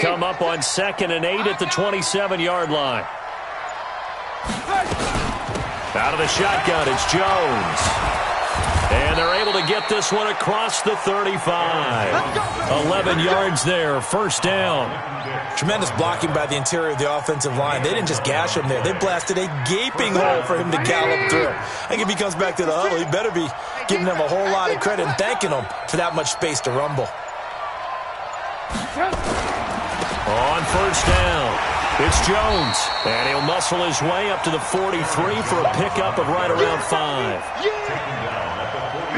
come up on 2nd and 8 at the 27-yard line. Out of the shotgun, it's Jones. And they're able to get this one across the 35. 11 yards there, first down. Tremendous blocking by the interior of the offensive line. They didn't just gash him there. They blasted a gaping hole for him to gallop through. I think if he comes back to the huddle, he better be giving them a whole lot of credit and thanking them for that much space to rumble. On first down, it's Jones. And he'll muscle his way up to the 43 for a pickup of right around 5.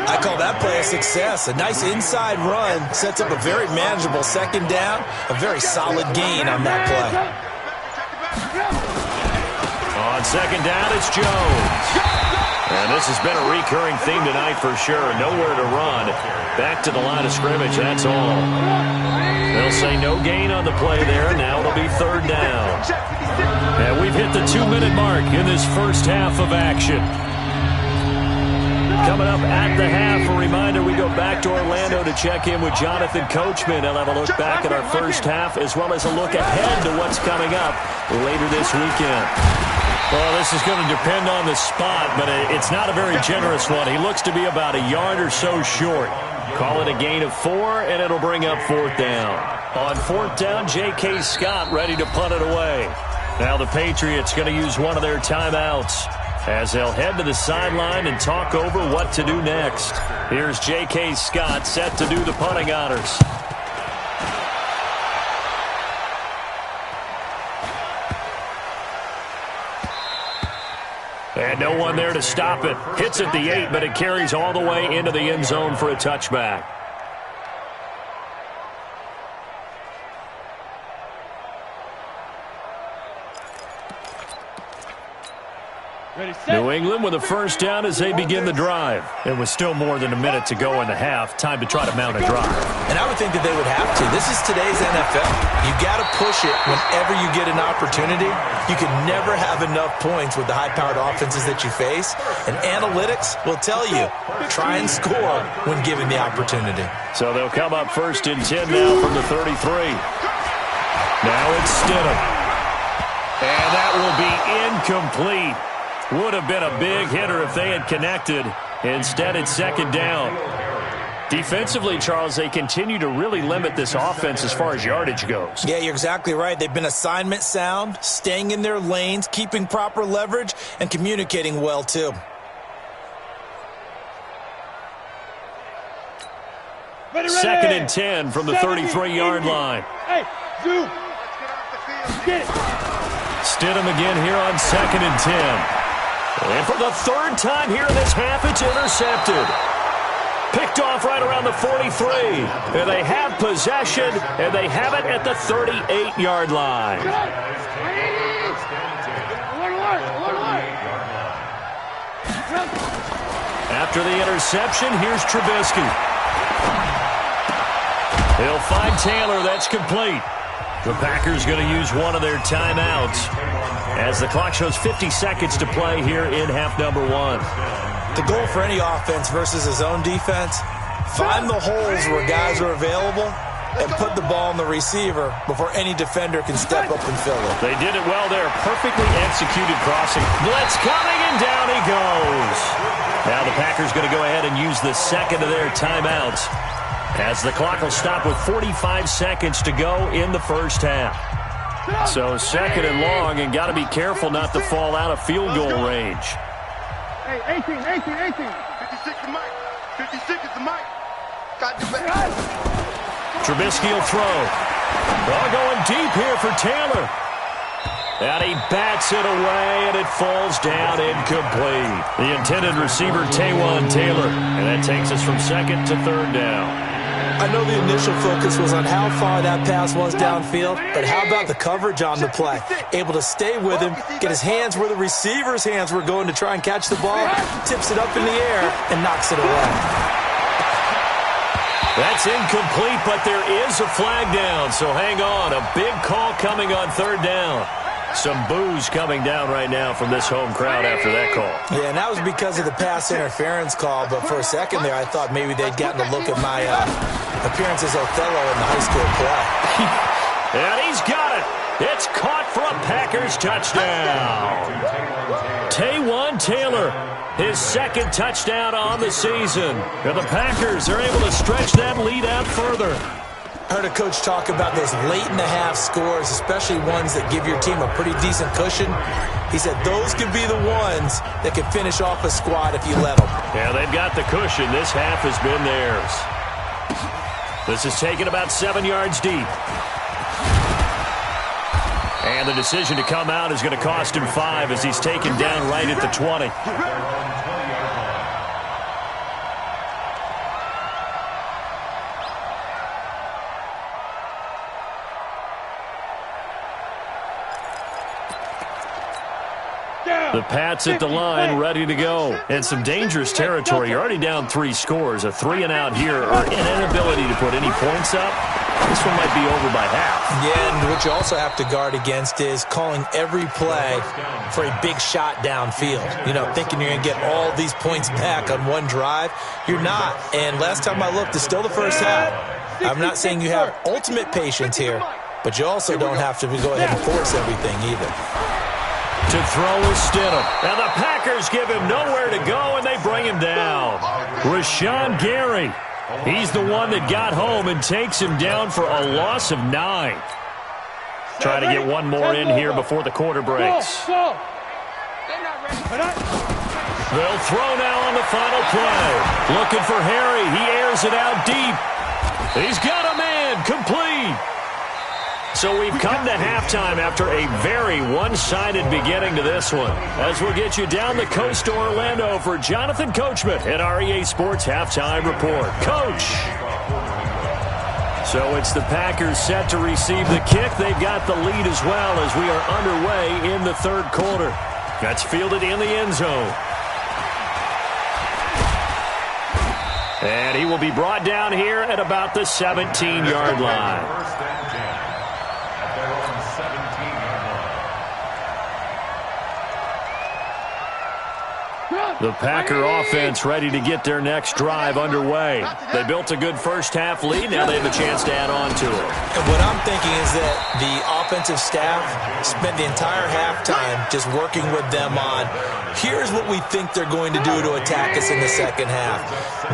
I call that play a success. A nice inside run sets up a very manageable second down. A very solid gain on that play. On second down, it's Jones. And this has been a recurring theme tonight for sure. Nowhere to run. Back to the line of scrimmage, that's all. They'll say no gain on the play there. Now it'll be third down. And we've hit the 2-minute mark in this first half of action. Coming up at the half, a reminder, we go back to Orlando to check in with Jonathan Coachman. He'll have a look back at our first half as well as a look ahead to what's coming up later this weekend. Well, this is going to depend on the spot, but it's not a very generous one. He looks to be about a yard or so short. Call it a gain of 4, and it'll bring up fourth down. On fourth down, J.K. Scott ready to punt it away. Now the Patriots going to use one of their timeouts as they'll head to the sideline and talk over what to do next. Here's J.K. Scott set to do the punting honors. And no one there to stop it. Hits at the 8, but it carries all the way into the end zone for a touchback. New England with a first down as they begin the drive. It was still more than a minute to go in the half. Time to try to mount a drive. And I would think that they would have to. This is today's NFL. You got to push it whenever you get an opportunity. You can never have enough points with the high-powered offenses that you face. And analytics will tell you, try and score when given the opportunity. So they'll come up first and 10 now from the 33. Now it's Stidham. And that will be incomplete. Would have been a big hitter if they had connected. Instead, it's second down. Defensively, Charles, they continue to really limit this offense as far as yardage goes. Yeah, you're exactly right. They've been assignment sound, staying in their lanes, keeping proper leverage, and communicating well, too. Second and 10 from the 33-yard line. Hey, Zoo. Get it. Stidham again here on second and 10. And for the third time here in this half, it's intercepted. Picked off right around the 43. And they have possession, and they have it at the 38-yard line. After the interception, here's Trubisky. He'll find Taylor. That's complete. The Packers going to use one of their timeouts as the clock shows 50 seconds to play here in half number 1. The goal for any offense versus his own defense, find the holes where guys are available and put the ball on the receiver before any defender can step up and fill it. They did it well there. Perfectly executed crossing. Blitz coming, and down he goes. Now the Packers going to go ahead and use the second of their timeouts as the clock will stop with 45 seconds to go in the first half. So second and long, and got to be careful not to fall out of field goal range. Hey, 18. 56 to Mike. 56 is the Mike. Got the back. Trubisky will throw. Ball going deep here for Taylor. And he bats it away, and it falls down incomplete. The intended receiver, Taywan Taylor. And that takes us from second to third down. I know the initial focus was on how far that pass was downfield, but how about the coverage on the play? Able to stay with him, get his hands where the receiver's hands were going to try and catch the ball, tips it up in the air, and knocks it away. That's incomplete, but there is a flag down, so hang on. A big call coming on third down. Some boos coming down right now from this home crowd after that call. Yeah, and that was because of the pass interference call, but for a second there I thought maybe they'd gotten a look at my appearance as Othello in the high school play. And he's got it. It's caught for a Packers touchdown. Taywan Taylor, his second touchdown on the season. And the Packers are able to stretch that lead out further. I heard a coach talk about those late-in-the-half scores, especially ones that give your team a pretty decent cushion. He said those could be the ones that could finish off a squad if you let them. Yeah, they've got the cushion. This half has been theirs. This is taken about 7 yards deep. And the decision to come out is going to cost him 5 as he's taken down right at the 20. The Pats at the line, ready to go. And some dangerous territory. You're already down 3 scores. A 3-and-out here, or an inability to put any points up. This one might be over by half. Yeah, and what you also have to guard against is calling every play for a big shot downfield. You know, thinking you're going to get all these points back on one drive. You're not. And last time I looked, it's still the first half. I'm not saying you have ultimate patience here, but you also don't have to go ahead and force everything either. To throw is Stidham. And the Packers give him nowhere to go, and they bring him down. Rashawn Gary. He's the one that got home and takes him down for a loss of 9. Try to get one more in here before the quarter breaks. They'll throw now on the final play. Looking for Harry. He airs it out deep. He's got a man. Complete. So we've come to halftime after a very one-sided beginning to this one. As we'll get you down the coast to Orlando for Jonathan Coachman at REA Sports Halftime Report. Coach! So it's the Packers set to receive the kick. They've got the lead as well as we are underway in the third quarter. That's fielded in the end zone. And he will be brought down here at about the 17-yard line. The Packer offense ready to get their next drive underway. They built a good first-half lead. Now they have a chance to add on to it. And what I'm thinking is that the offensive staff spent the entire halftime just working with them on, here's what we think they're going to do to attack us in the second half.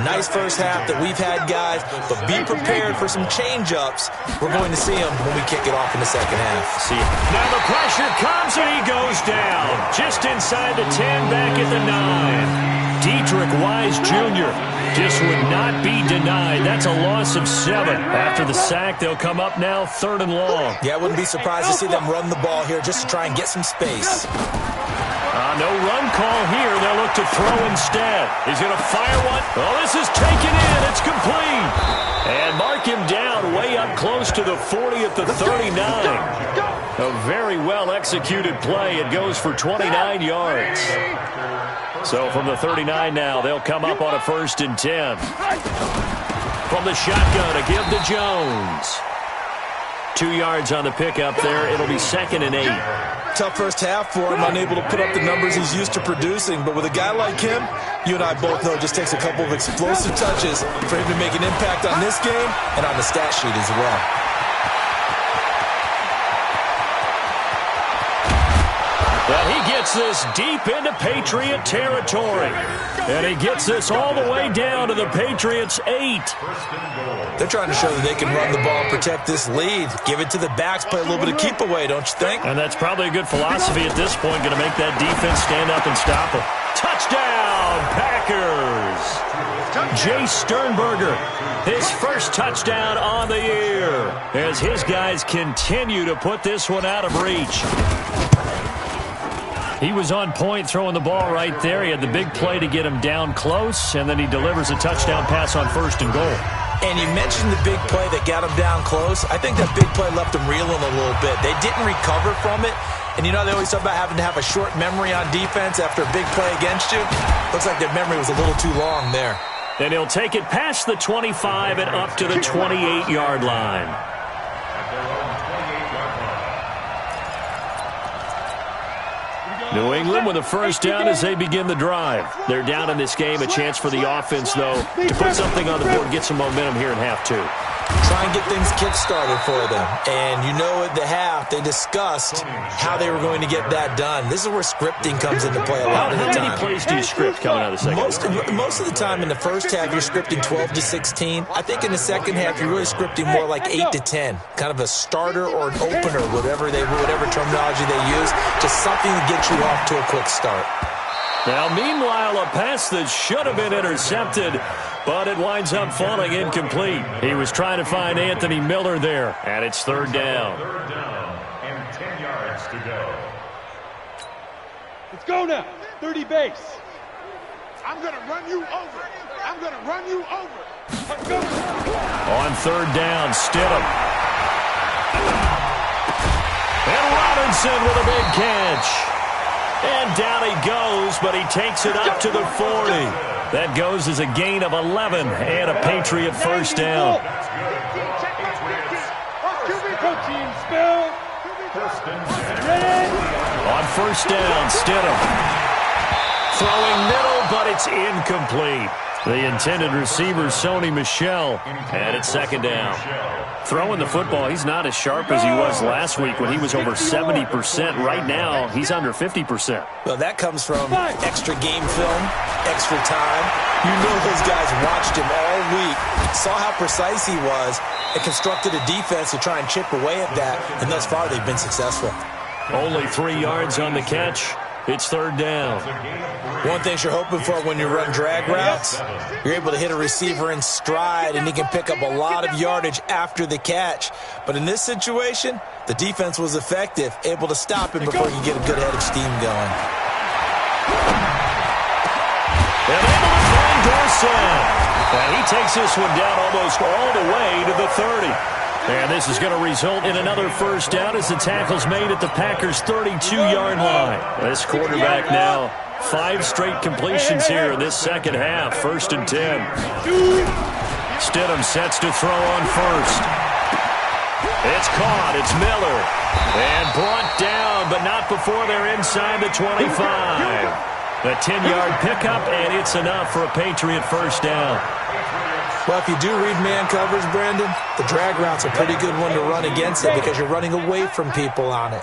Nice first half that we've had, guys, but be prepared for some change-ups. We're going to see them when we kick it off in the second half. See it. Now the pressure comes, and he goes down. Just inside the 10, back at the 9. Dietrich Wise Jr. just would not be denied. That's a loss of 7. After the sack, they'll come up now 3rd and long. Yeah, I wouldn't be surprised to see them run the ball here just to try and get some space. No run call here. They'll look to throw instead. He's going to fire one. Oh, this is taken in. It's complete. And mark him down way up close to the 40 at the 39. A very well-executed play. It goes for 29 yards. So from the 39 now, they'll come up on a 1st and 10. From the shotgun, a give to Jones. 2 yards on the pickup there. It'll be 2nd and 8. Tough first half for him, unable to put up the numbers he's used to producing. But with a guy like him, you and I both know it just takes a couple of explosive touches for him to make an impact on this game and on the stat sheet as well. But he gets this deep into Patriot territory. And he gets this all the way down to the Patriots' 8. They're trying to show that they can run the ball and protect this lead. Give it to the backs, play a little bit of keep away, don't you think? And that's probably a good philosophy at this point, going to make that defense stand up and stop them. Touchdown, Packers! Jay Sternberger, his first touchdown on the year, as his guys continue to put this one out of reach. He was on point throwing the ball right there. He had the big play to get him down close, and then he delivers a touchdown pass on 1st and goal. And you mentioned the big play that got him down close. I think that big play left him reeling a little bit. They didn't recover from it. And you know, they always talk about having to have a short memory on defense after a big play against you. Looks like their memory was a little too long there. And he'll take it past the 25 and up to the 28-yard line. New England with a first down as they begin the drive. They're down in this game. A chance for the offense, though, to put something on the board, get some momentum here in half 2. try and get things kick-started for them. And you know at the half, they discussed how they were going to get that done. This is where scripting comes into play a lot of the time. How many plays do you script coming out of the second half? Most of the time in the first half, you're scripting 12 to 16. I think in the second half, you're really scripting more like 8 to 10. Kind of a starter or an opener, whatever terminology they use. Just something to get you off to a quick start. Now, meanwhile, a pass that should have been intercepted, but it winds up falling incomplete. He was trying to find Anthony Miller there, and it's third down. Third down and 10 yards to go. Let's go now. 30 base. I'm going to run you over. I'm going to run you over. Let's go. On third down, Stidham. And Robinson with a big catch. And down he goes, but he takes it up to the 40. That goes as a gain of 11 and a Patriot first down. On first down, Stidham. Throwing middle, but it's incomplete. The intended receiver, Sony Michel, and it's second down. Throwing the football, he's not as sharp as he was last week when he was over 70%. Right now, he's under 50%. Well, that comes from extra game film, extra time. You know those guys watched him all week, saw how precise he was, and constructed a defense to try and chip away at that, and thus far they've been successful. Only 3 yards on the catch. It's third down. One thing you're hoping for when you run drag routes, you're able to hit a receiver in stride, and he can pick up a lot of yardage after the catch. But in this situation, the defense was effective, able to stop him before you get a good head of steam going. And able to find Dorsett. And he takes this one down almost all the way to the 30. And this is going to result in another first down as the tackle's made at the Packers' 32-yard line. This quarterback now 5 straight completions here in this second half. First and 10. Stidham sets to throw on first. It's caught. It's Miller. And brought down, but not before they're inside the 25. A 10-yard pickup, and it's enough for a Patriot first down. Well, if you do read man coverage, Brandon, the drag route's a pretty good one to run against it because you're running away from people on it.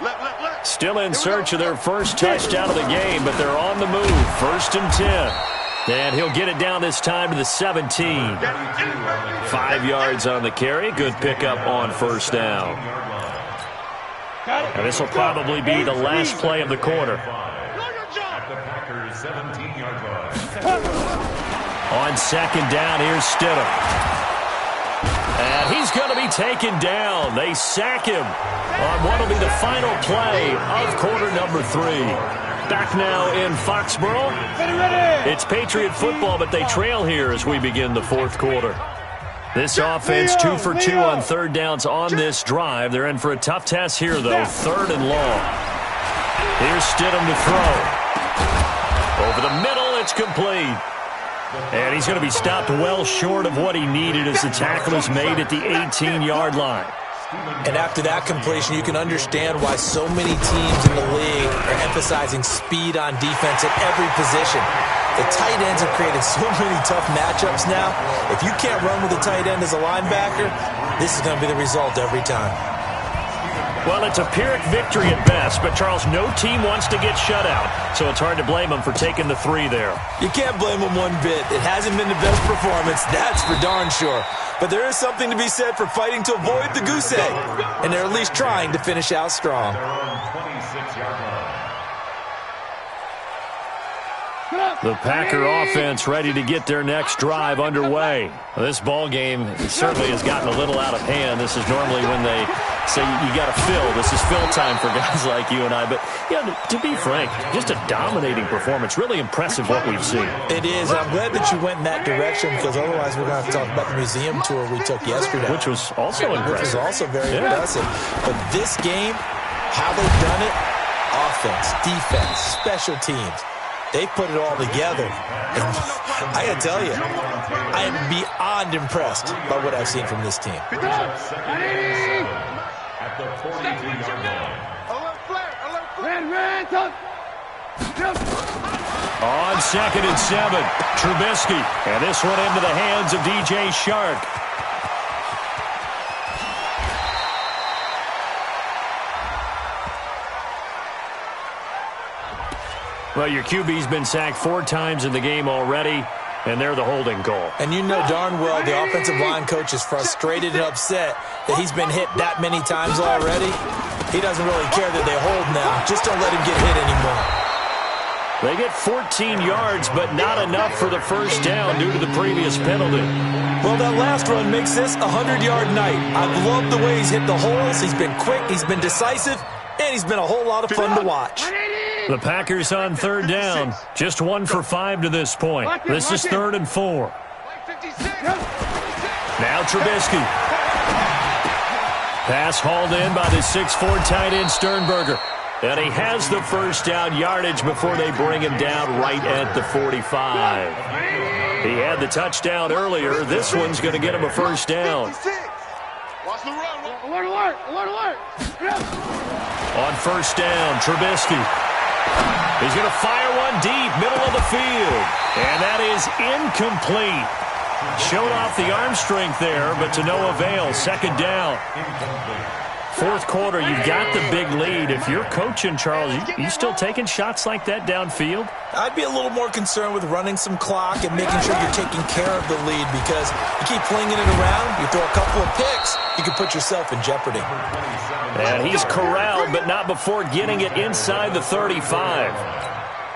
Still in search of their first touchdown of the game, but they're on the move. First and 10. And he'll get it down this time to the 17. 5 yards on the carry. Good pickup on first down. And this will probably be the last play of the quarter. At the Packers' 17-yard line. On second down, here's Stidham. And he's going to be taken down. They sack him on what will be the final play of quarter number 3. Back now in Foxborough. It's Patriot football, but they trail here as we begin the fourth quarter. This offense 2 for 2 on third downs on this drive. They're in for a tough test here, though. Third and long. Here's Stidham to throw. Over the middle, it's complete. And he's going to be stopped well short of what he needed as the tackle is made at the 18-yard line. And after that completion, you can understand why so many teams in the league are emphasizing speed on defense at every position. The tight ends have created so many tough matchups now. If you can't run with a tight end as a linebacker, this is going to be the result every time. Well, it's a Pyrrhic victory at best, but, Charles, no team wants to get shut out, so it's hard to blame them for taking the 3 there. You can't blame them one bit. It hasn't been the best performance, that's for darn sure. But there is something to be said for fighting to avoid the goose egg, and they're at least trying to finish out strong. The Packer offense ready to get their next drive underway. This ball game certainly has gotten a little out of hand. This is normally when they say you got to fill. This is fill time for guys like you and I. But, yeah, to be frank, just a dominating performance. Really impressive what we've seen. It is. I'm glad that you went in that direction because otherwise we're going to have to talk about the museum tour we took yesterday. Which was also impressive. Which was also very impressive. But this game, how they've done it, offense, defense, special teams, they put it all together. And I got to tell you, I am beyond impressed by what I've seen from this team. At the 42-yard line. On second and 7, Trubisky. And this one into the hands of DJ Shark. Well, your QB's been sacked 4 times in the game already, and they're the holding call. And you know darn well the offensive line coach is frustrated and upset that he's been hit that many times already. He doesn't really care that they hold now. Just don't let him get hit anymore. They get 14 yards, but not enough for the first down due to the previous penalty. Well, that last run makes this a 100-yard night. I've loved the way he's hit the holes. He's been quick, he's been decisive, and he's been a whole lot of fun to watch. The Packers on third down. Just 1 for 5 to this point. This is 3rd and 4. Now Trubisky. Pass hauled in by the 6'4" tight end Sternberger. And he has the first down yardage before they bring him down right at the 45. He had the touchdown earlier. This one's going to get him a first down. Watch the run. Alert, alert, alert, alert. On first down, Trubisky. He's going to fire one deep, middle of the field. And that is incomplete. Showed off the arm strength there, but to no avail. Second down. Fourth quarter, you've got the big lead. If you're coaching, Charles, you still taking shots like that downfield? I'd be a little more concerned with running some clock and making sure you're taking care of the lead, because you keep flinging it around, you throw a couple of picks, you can put yourself in jeopardy. And he's corralled, but not before getting it inside the 35.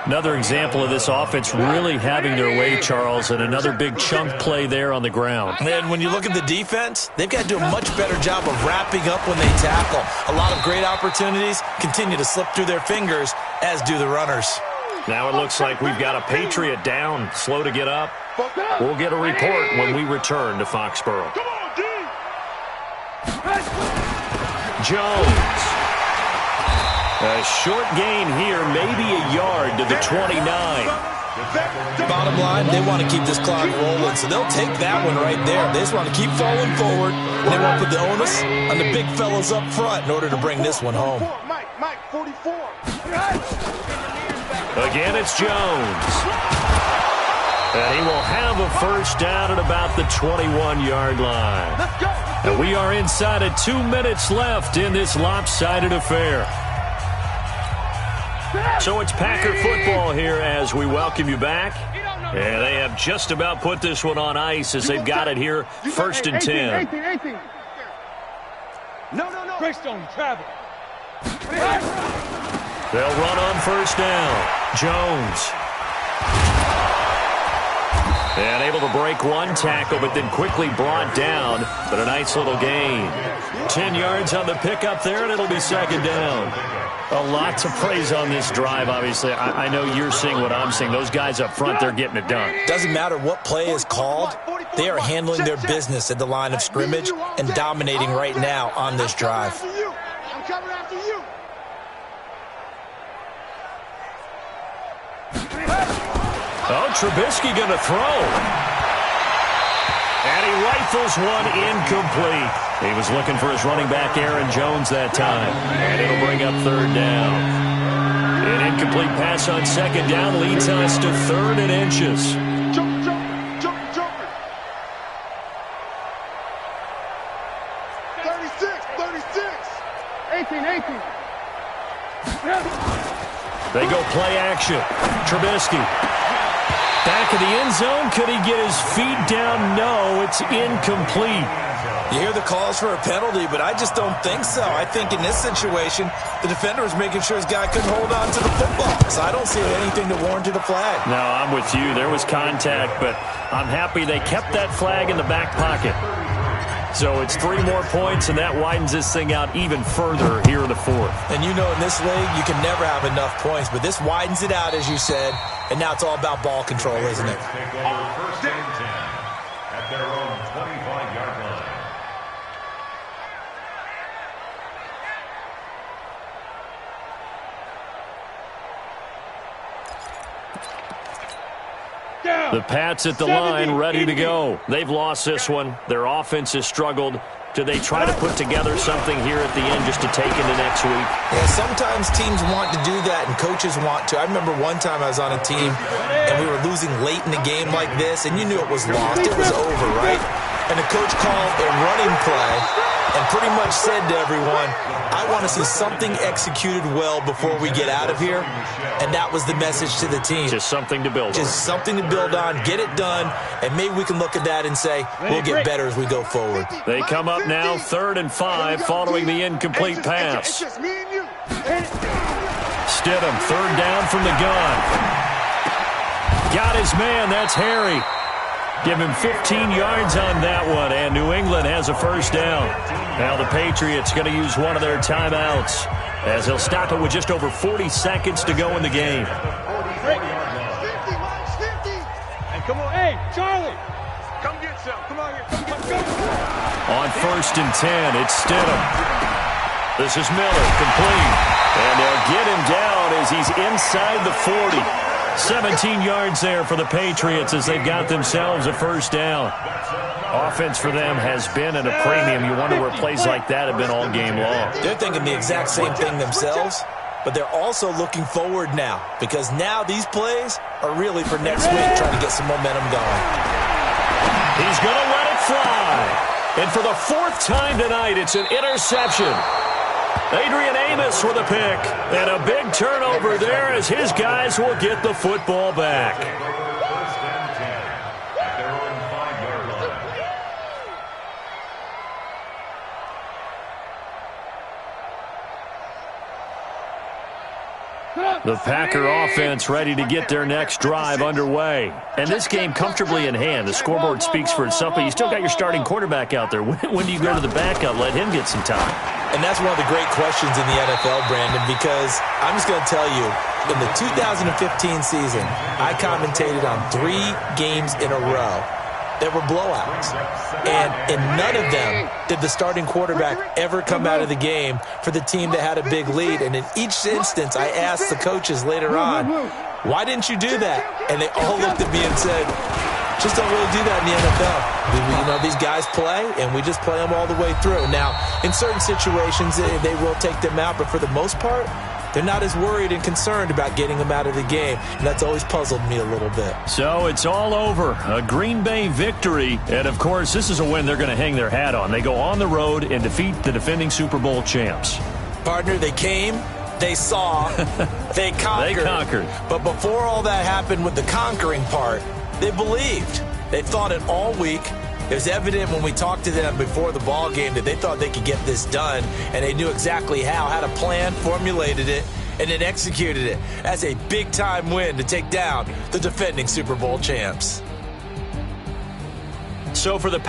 Another example of this offense really having their way, Charles, and another big chunk play there on the ground. And when you look at the defense, they've got to do a much better job of wrapping up when they tackle. A lot of great opportunities continue to slip through their fingers, as do the runners. Now it looks like we've got a Patriot down, slow to get up. We'll get a report when we return to Foxborough. Jones. A short gain here, maybe a yard to the 29. Bottom line, they want to keep this clock rolling, so they'll take that one right there. They just want to keep falling forward, and they want to put the onus on the big fellas up front in order to bring this one home. Mike, 44. Again, it's Jones. And he will have a first down at about the 21-yard line. And we are inside of 2 minutes left in this lopsided affair. So it's Packer football here as we welcome you back. And they have just about put this one on ice as they've got it here, 1st and 10. 18. No. Greystone, travel. They'll run on first down. Jones. And able to break one tackle, but then quickly brought down. But a nice little gain. 10 yards on the pickup there, and it'll be second down. A lot to praise on this drive, obviously. I know you're seeing what I'm seeing. Those guys up front, they're getting it done. Doesn't matter what play is called. They are handling their business at the line of scrimmage and dominating right now on this drive. I'm coming after you. Oh, Trubisky going to throw. And he rifles one incomplete. He was looking for his running back, Aaron Jones, that time. And it'll bring up third down. An incomplete pass on second down leads us to 3rd and inches. Joker. 36. 18. They go play action. Trubisky. Back of the end zone. Could he get his feet down? No, it's incomplete. You hear the calls for a penalty, but I just don't think so. I think in this situation, the defender was making sure his guy couldn't hold on to the football. So I don't see anything that warranted a flag. No, I'm with you. There was contact, but I'm happy they kept that flag in the back pocket. So it's 3 more points, and that widens this thing out even further here in the 4th. And you know in this league, you can never have enough points, but this widens it out, as you said, and now it's all about ball control, isn't it? Take over 1st and 10 at their own 25-yard line. The Pats at the line, ready to go. They've lost this one. Their offense has struggled. Do they try to put together something here at the end just to take into next week? Yeah, sometimes teams want to do that and coaches want to. I remember one time I was on a team and we were losing late in the game like this, and you knew it was lost. It was over, right? And the coach called a running play and pretty much said to everyone, I want to see something executed well before we get out of here. And that was the message to the team. Just something to build on. Just something to build on, get it done, and maybe we can look at that and say, we'll get better as we go forward. They come up now 3rd and 5 following the incomplete pass. Stidham, 3rd down from the gun. Got his man, that's Harry. Give him 15 yards on that one, and New England has a 1st down. Now the Patriots going to use one of their timeouts as they'll stop it with just over 40 seconds to go in the game. Hey, come on. Hey, Charlie. Come get some. Come on here. Come. On 1st and 10, it's Stidham. This is Miller, complete. And they'll get him down as he's inside the 40. 17 yards there for the Patriots as they've got themselves a 1st down. Offense for them has been at a premium. You wonder where plays like that have been all game long. They're thinking the exact same thing themselves, but they're also looking forward now because now these plays are really for next week, trying to get some momentum going. He's going to let it fly. And for the 4th time tonight, it's an interception. Adrian Amos with a pick. And a big turnover there as his guys will get the football back. 1st and 10 at their own 5-yard line. The Packer offense ready to get their next drive underway. And this game comfortably in hand. The scoreboard speaks for itself, but you still got your starting quarterback out there. When do you go to the backup? Let him get some time. And that's one of the great questions in the NFL, Brandon, because I'm just going to tell you, in the 2015 season, I commentated on 3 games in a row that were blowouts. And in none of them did the starting quarterback ever come out of the game for the team that had a big lead. And in each instance, I asked the coaches later on, why didn't you do that? And they all looked at me and said, just don't really do that in the NFL. You know, these guys play, and we just play them all the way through. Now, in certain situations, they will take them out, but for the most part, they're not as worried and concerned about getting them out of the game, and that's always puzzled me a little bit. So it's all over. A Green Bay victory, and of course, this is a win they're going to hang their hat on. They go on the road and defeat the defending Super Bowl champs. Partner, they came, they saw, they conquered. They conquered. But before all that happened with the conquering part, they believed. They thought it all week. It was evident when we talked to them before the ball game that they thought they could get this done, and they knew exactly how, had a plan, formulated it, and then executed it. That's a big-time win to take down the defending Super Bowl champs. So for the